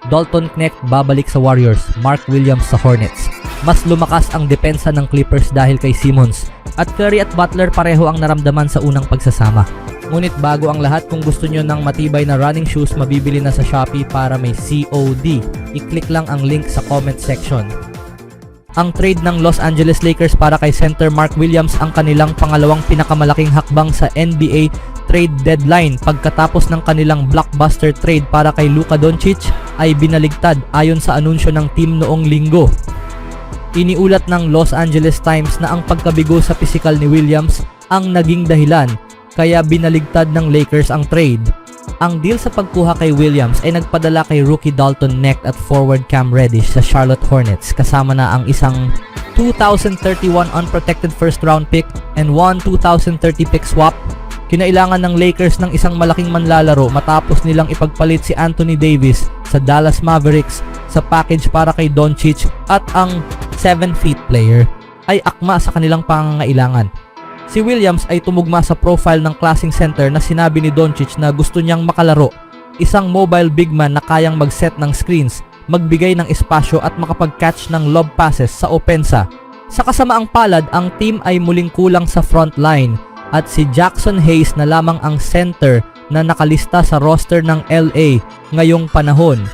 Dalton Knecht babalik sa Warriors, Mark Williams sa Hornets. Mas lumakas ang depensa ng Clippers dahil kay Simmons, at Curry at Butler pareho ang naramdaman sa unang pagsasama. Ngunit bago ang lahat, kung gusto nyo ng matibay na running shoes, mabibili na sa Shopee para may COD. I-click lang ang link sa comment section. Ang trade ng Los Angeles Lakers para kay center Mark Williams ang kanilang pangalawang pinakamalaking hakbang sa NBA trade deadline pagkatapos ng kanilang blockbuster trade para kay Luka Doncic ay binaligtad ayon sa anunsyo ng team noong linggo. Iniulat ng Los Angeles Times na ang pagkabigo sa pisikal ni Williams ang naging dahilan kaya binaligtad ng Lakers ang trade. Ang deal sa pagkuha kay Williams ay nagpadala kay rookie Dalton Knecht at forward Cam Reddish sa Charlotte Hornets kasama na ang isang 2031 unprotected first round pick and one 2030 pick swap. Kinailangan ng Lakers ng isang malaking manlalaro matapos nilang ipagpalit si Anthony Davis sa Dallas Mavericks sa package para kay Doncic, at ang 7-feet player ay akma sa kanilang pangangailangan. Si Williams ay tumugma sa profile ng klaseng center na sinabi ni Doncic na gusto niyang makalaro, isang mobile big man na kayang mag-set ng screens, magbigay ng espasyo at makapag-catch ng lob passes sa opensa. Sa kasamaang palad, ang team ay muling kulang sa front line at si Jackson Hayes na lamang ang center na nakalista sa roster ng LA ngayong panahon.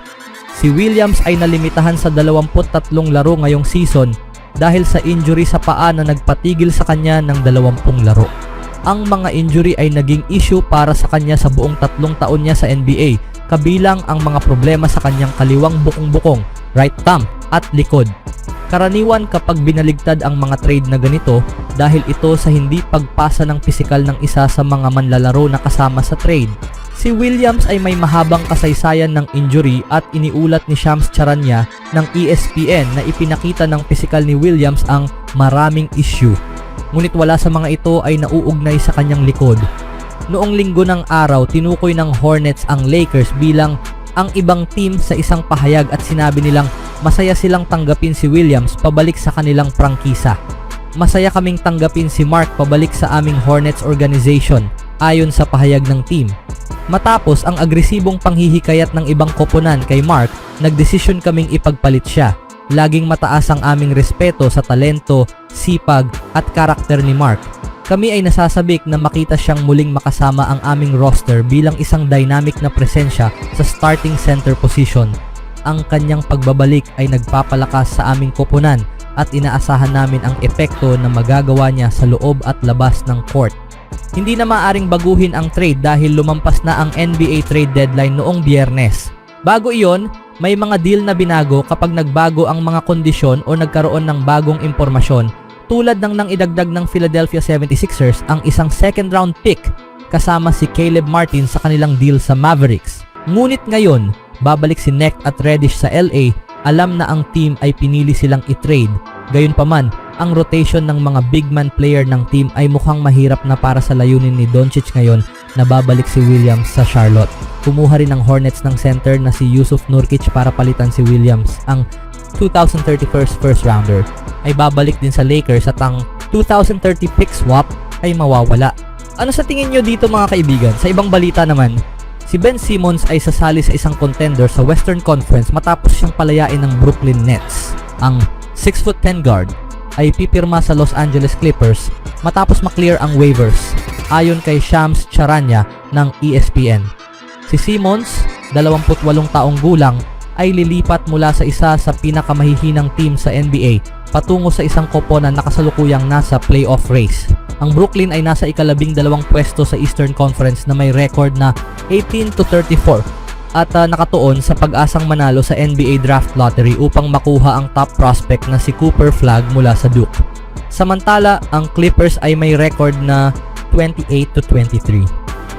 Si Williams ay nalimitahan sa 23 laro ngayong season dahil sa injury sa paa na nagpatigil sa kanya ng 20 laro. Ang mga injury ay naging issue para sa kanya sa buong 3 taon niya sa NBA, kabilang ang mga problema sa kanyang kaliwang bukong-bukong, right thumb at likod. Karaniwan kapag binaligtad ang mga trade na ganito dahil ito sa hindi pagpasa ng pisikal ng isa sa mga manlalaro na kasama sa trade. Si Williams ay may mahabang kasaysayan ng injury at iniulat ni Shams Charania ng ESPN na ipinakita ng pisikal ni Williams ang maraming issue. Ngunit wala sa mga ito ay nauugnay sa kanyang likod. Noong linggo ng araw, tinukoy ng Hornets ang Lakers bilang ang ibang team sa isang pahayag at sinabi nilang masaya silang tanggapin si Williams pabalik sa kanilang prangkisa. Masaya kaming tanggapin si Mark pabalik sa aming Hornets organization, ayon sa pahayag ng team. Matapos ang agresibong panghihikayat ng ibang koponan kay Mark, nagdesisyon kaming ipagpalit siya. Laging mataas ang aming respeto sa talento, sipag at karakter ni Mark. Kami ay nasasabik na makita siyang muling makasama ang aming roster bilang isang dynamic na presensya sa starting center position. Ang kanyang pagbabalik ay nagpapalakas sa aming koponan at inaasahan namin ang epekto na magagawa niya sa loob at labas ng court. Hindi na maaring baguhin ang trade dahil lumampas na ang NBA trade deadline noong Biyernes. Bago iyon, may mga deal na binago kapag nagbago ang mga kondisyon o nagkaroon ng bagong impormasyon, tulad ng nang idagdag ng Philadelphia 76ers ang isang second round pick kasama si Caleb Martin sa kanilang deal sa Mavericks. Ngunit ngayon, babalik si Knecht at Reddish sa LA, alam na ang team ay pinili silang i-trade. Gayunpaman, ang rotation ng mga big man player ng team ay mukhang mahirap na para sa layunin ni Doncic ngayon na babalik si Williams sa Charlotte. Kumuha rin ng Hornets ng center na si Jusuf Nurkic para palitan si Williams. Ang 2031 first rounder ay babalik din sa Lakers at ang 2030 pick swap ay mawawala. Ano sa tingin nyo dito mga kaibigan? Sa ibang balita naman, si Ben Simmons ay sasali sa isang contender sa Western Conference matapos siyang palayain ng Brooklyn Nets. Ang 6'10" guard ay pipirma sa Los Angeles Clippers matapos maklear ang waivers, ayon kay Shams Charania ng ESPN. Si Simmons, 28 taong gulang, ay lilipat mula sa isa sa pinakamahihinang team sa NBA patungo sa isang koponan na kasalukuyang nasa playoff race. Ang Brooklyn ay nasa ika-12 pwesto sa Eastern Conference na may record na 18-34 at nakatuon sa pag-asang manalo sa NBA Draft Lottery upang makuha ang top prospect na si Cooper Flagg mula sa Duke. Samantala, ang Clippers ay may record na 28-23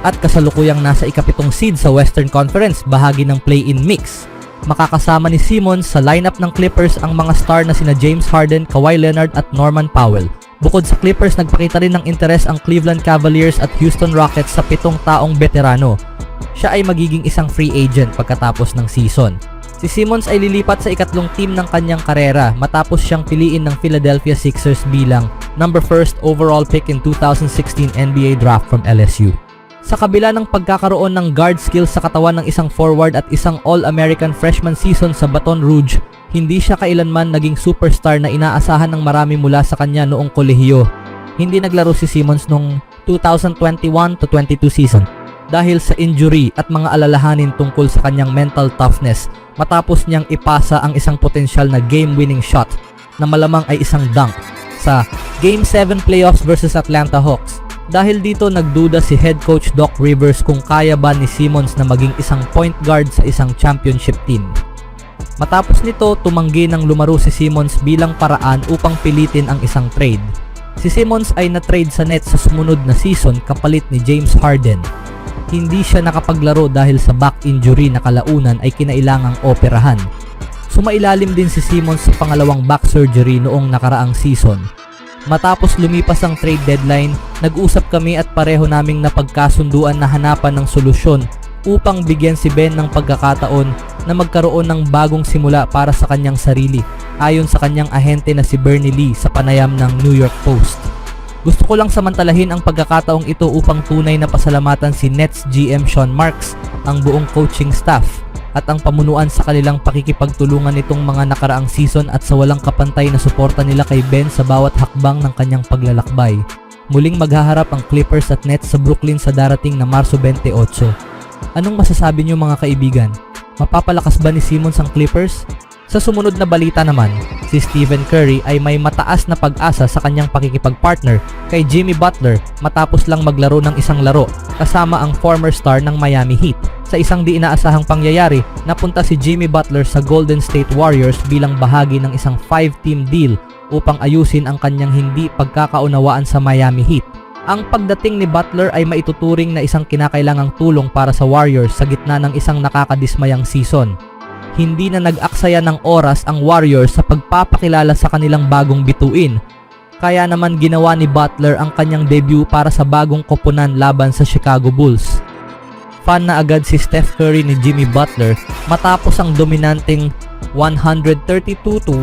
at kasalukuyang nasa ika-7 seed sa Western Conference, bahagi ng play-in mix. Makakasama ni Simmons sa lineup ng Clippers ang mga star na sina James Harden, Kawhi Leonard at Norman Powell. Bukod sa Clippers, nagpakita rin ng interes ang Cleveland Cavaliers at Houston Rockets sa 7 taong veterano. Siya ay magiging isang free agent pagkatapos ng season. Si Simmons ay lilipat sa ikatlong team ng kanyang karera matapos siyang piliin ng Philadelphia Sixers bilang number 1st overall pick in 2016 NBA draft from LSU. Sa kabila ng pagkakaroon ng guard skills sa katawan ng isang forward at isang All-American freshman season sa Baton Rouge, hindi siya kailanman naging superstar na inaasahan ng marami mula sa kanya noong kolehiyo. Hindi naglaro si Simmons noong 2021-22 season dahil sa injury at mga alalahanin tungkol sa kanyang mental toughness matapos niyang ipasa ang isang potensyal na game-winning shot na malamang ay isang dunk sa Game 7 playoffs versus Atlanta Hawks. Dahil dito nagduda si head coach Doc Rivers kung kaya ba ni Simmons na maging isang point guard sa isang championship team. Matapos nito, tumanggi ng lumaro si Simmons bilang paraan upang pilitin ang isang trade. Si Simmons ay na-trade sa Nets sa sumunod na season kapalit ni James Harden. Hindi siya nakapaglaro dahil sa back injury na kalaunan ay kinailangang operahan. Sumailalim din si Simmons sa pangalawang back surgery noong nakaraang season. Matapos lumipas ang trade deadline, nag-usap kami at pareho naming napagkasunduan na hanapan ng solusyon upang bigyan si Ben ng pagkakataon na magkaroon ng bagong simula para sa kanyang sarili, ayon sa kanyang ahente na si Bernie Lee sa panayam ng New York Post. Gusto ko lang samantalahin ang pagkakataong ito upang tunay na pasalamatan si Nets GM Sean Marks, ang buong coaching staff, at ang pamunuan sa kanilang pakikipagtulungan nitong mga nakaraang season at sa walang kapantay na suporta nila kay Ben sa bawat hakbang ng kanyang paglalakbay. Muling maghaharap ang Clippers at Nets sa Brooklyn sa darating na Marso 28. Anong masasabi niyo mga kaibigan? Mapapalakas ba ni Simmons ang Clippers? Sa sumunod na balita naman, si Stephen Curry ay may mataas na pag-asa sa kanyang pakikipagpartner kay Jimmy Butler matapos lang maglaro ng isang laro kasama ang former star ng Miami Heat. Sa isang di inaasahang pangyayari, napunta si Jimmy Butler sa Golden State Warriors bilang bahagi ng isang 5-team deal upang ayusin ang kanyang hindi pagkakaunawaan sa Miami Heat. Ang pagdating ni Butler ay maituturing na isang kinakailangang tulong para sa Warriors sa gitna ng isang nakakadismayang season. Hindi na nag-aksaya ng oras ang Warriors sa pagpapakilala sa kanilang bagong bituin. Kaya naman ginawa ni Butler ang kanyang debut para sa bagong koponan laban sa Chicago Bulls. Fan na agad si Steph Curry ni Jimmy Butler matapos ang dominanteng 132-111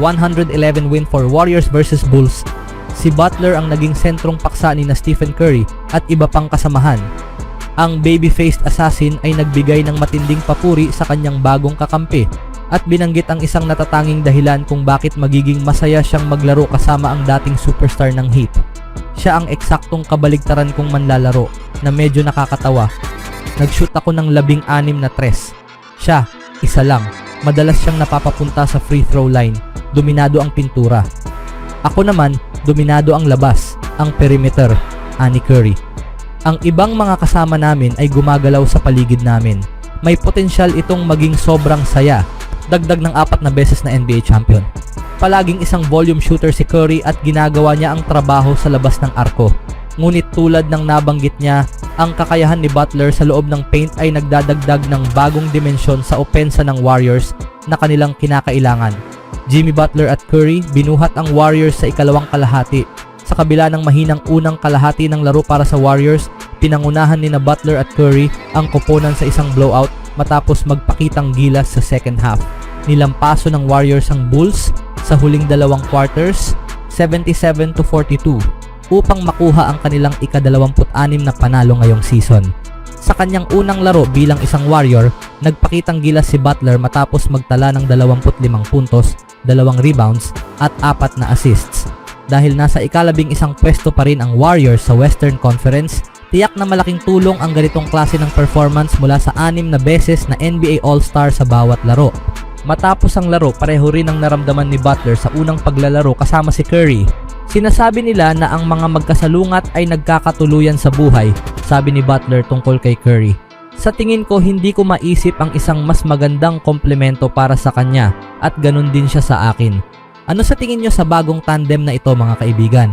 win for Warriors versus Bulls. Si Butler ang naging sentrong paksa ni na Stephen Curry at iba pang kasamahan. Ang baby-faced assassin ay nagbigay ng matinding papuri sa kanyang bagong kakampi at binanggit ang isang natatanging dahilan kung bakit magiging masaya siyang maglaro kasama ang dating superstar ng Heat. Siya ang eksaktong kabaligtaran kong manlalaro na medyo nakakatawa. Nag-shoot ako ng 16 na tres. Siya, isa lang. Madalas siyang napapapunta sa free throw line. Dominado ang pintura. Ako naman, dominado ang labas, ang perimeter, ani Curry. Ang ibang mga kasama namin ay gumagalaw sa paligid namin. May potensyal itong maging sobrang saya. Dagdag ng 4 na beses na NBA champion. Palaging isang volume shooter si Curry at ginagawa niya ang trabaho sa labas ng arko. Ngunit tulad ng nabanggit niya, ang kakayahan ni Butler sa loob ng paint ay nagdadagdag ng bagong dimensyon sa opensa ng Warriors na kanilang kinakailangan. Jimmy Butler at Curry binuhat ang Warriors sa ikalawang kalahati. Sa kabila ng mahinang unang kalahati ng laro para sa Warriors, pinangunahan ni na Butler at Curry ang koponan sa isang blowout matapos magpakitang gilas sa second half. Nilampaso ng Warriors ang Bulls sa huling dalawang quarters, 77-42, upang makuha ang kanilang ika-26 na panalo ngayong season. Sa kanyang unang laro bilang isang Warrior, nagpakitang gilas si Butler matapos magtala ng 25 puntos, 2 rebounds at 4 na assists. Dahil nasa ika-11 pwesto pa rin ang Warriors sa Western Conference, tiyak na malaking tulong ang ganitong klase ng performance mula sa 6 na beses na NBA All-Star sa bawat laro. Matapos ang laro, pareho rin ang naramdaman ni Butler sa unang paglalaro kasama si Curry. Sinasabi nila na ang mga magkasalungat ay nagkakatuluyan sa buhay, sabi ni Butler tungkol kay Curry. Sa tingin ko, hindi ko maisip ang isang mas magandang komplemento para sa kanya at ganun din siya sa akin. Ano sa tingin nyo sa bagong tandem na ito mga kaibigan?